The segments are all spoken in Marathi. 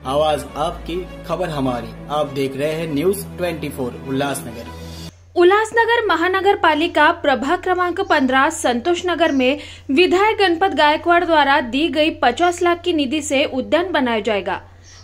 आवाज आपकी, खबर हमारी। आप देख रहे हैं न्यूज 24 उल्लासनगर। उल्लासनगर महानगर पालिका प्रभाग क्रमांक 15 संतोष नगर में विधायक गणपत गायकवाड़ द्वारा दी गई 50 लाख की निधि से उद्यान बनाया जाएगा,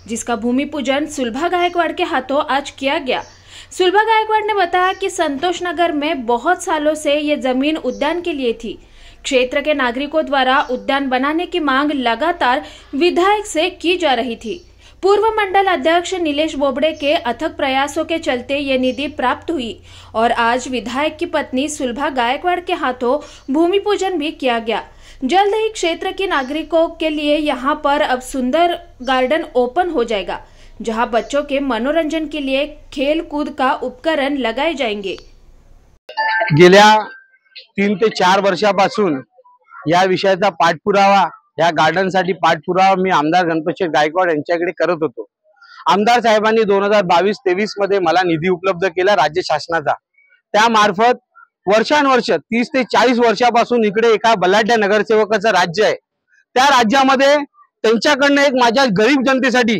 जिसका भूमि पूजन सुलभा गायकवाड़ के हाथों आज किया गया। सुलभा गायकवाड़ ने बताया कि संतोष नगर में बहुत सालों से ये जमीन उद्यान के लिए थी। क्षेत्र के नागरिकों द्वारा उद्यान बनाने की मांग लगातार विधायक से की जा रही थी। पूर्व मंडल अध्यक्ष नीलेश बोबड़े के अथक प्रयासों के चलते ये निधि प्राप्त हुई और आज विधायक की पत्नी सुलभा गायकवाड़ के हाथों भूमि पूजन भी किया गया। जल्द ही क्षेत्र के नागरिकों के लिए यहां पर अब सुंदर गार्डन ओपन हो जाएगा, जहां बच्चों के मनोरंजन के लिए खेल कूद का उपकरण लगाए जाएंगे। गेल्या 3 ते 4 वर्षापासून या विषयाचा पाठपुरावा, या गार्डन साठी पाठपुरावा मी आमदार गणपत गायकवाड़ यांच्याकडे करत होतो। आमदार साहेबांनी 2022-23 मध्ये मला निधी उपलब्ध केला राज्य शासनाचा। त्यामार्फत वर्षानुवर्ष 30 ते 40 वर्षापासून इकडे एका बलाढ्य नगरसेवकाचं राज्य आहे। त्या राज्यामध्ये त्यांच्याकडनं एक माझ्या गरीब जनतेसाठी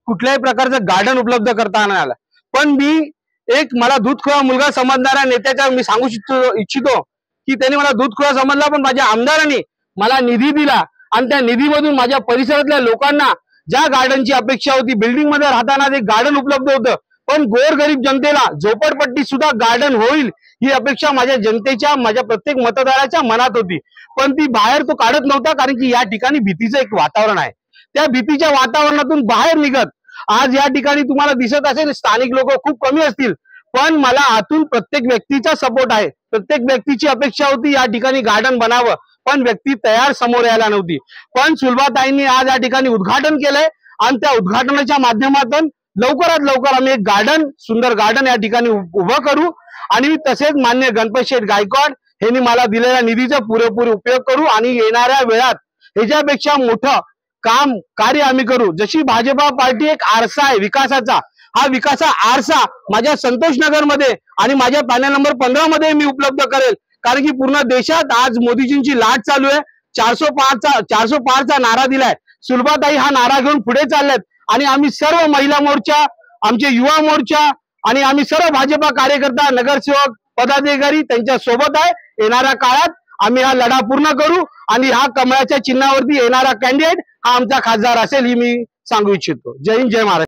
कुठल्याही प्रकारचं गार्डन उपलब्ध करता आलं, पण मी एक मला दूधखोळा मुलगा समजणाऱ्या नेत्याचा मी सांगू इच्छितो की त्यांनी मला दूधखोळा समजला, पण माझ्या आमदारांनी मला निधी दिला आणि त्या निधीमधून माझ्या परिसरातल्या लोकांना ज्या गार्डनची अपेक्षा होती, बिल्डिंग मध्ये राहताना ते गार्डन उपलब्ध होतं, पण गोरगरीब जनतेला झोपडपट्टी सुद्धा गार्डन होईल ही अपेक्षा माझ्या जनतेच्या, माझ्या प्रत्येक मतदाराच्या मनात होती, पण ती बाहेर तो काढत नव्हता, कारण की या ठिकाणी भीतीचं एक वातावरण आहे। त्या भीतीच्या वातावरणातून बाहेर निघत आज या ठिकाणी तुम्हाला दिसत असेल स्थानिक लोक खूप कमी असतील, पण मला आतून प्रत्येक व्यक्तीचा सपोर्ट आहे। प्रत्येक व्यक्तीची अपेक्षा होती या ठिकाणी गार्डन बनावं, पण व्यक्ती तयार समोर यायला नव्हती। पण सुलभाताईंनी आज या ठिकाणी उद्घाटन केलंय आणि त्या उद्घाटनाच्या माध्यमातून लवकरात लवकर आम्ही एक गार्डन, सुंदर गार्डन या ठिकाणी उभं करू आणि तसेच मान्य गणपत गायकवाड़ यांनी मला दिलेल्या निधीचा पुरेपूर उपयोग करू आणि येणाऱ्या वेळात ह्याच्यापेक्षा मोठं कार्य आम्ही करू। जशी भाजपा पार्टी एक आरसा आहे विकासाचा, हा विकासा आरसा माझ्या संतोष नगर मध्ये आणि माझ्या पॅनल नंबर 15 मध्ये मी उपलब्ध करेल, कारण की पूर्ण देशात आज मोदीजींची लाट चालू आहे। 400 चा नारा दिलाय। सुलभाताई हा नारा घेऊन पुढे चाललेत आणि आम्ही सर्व महिला मोर्चा, आमचे युवा मोर्चा आणि आम्ही सर्व भाजपा कार्यकर्ता, नगरसेवक, पदाधिकारी त्यांच्या सोबत आहे। येणाऱ्या काळात आम्ही हा लढा पूर्ण करू आणि हा कमळाच्या चिन्हावरती येणारा कॅन्डिडेट हा आमचा खासदार असेल ही मी सांगू इच्छितो। जय हिंद, जय महाराष्ट्र।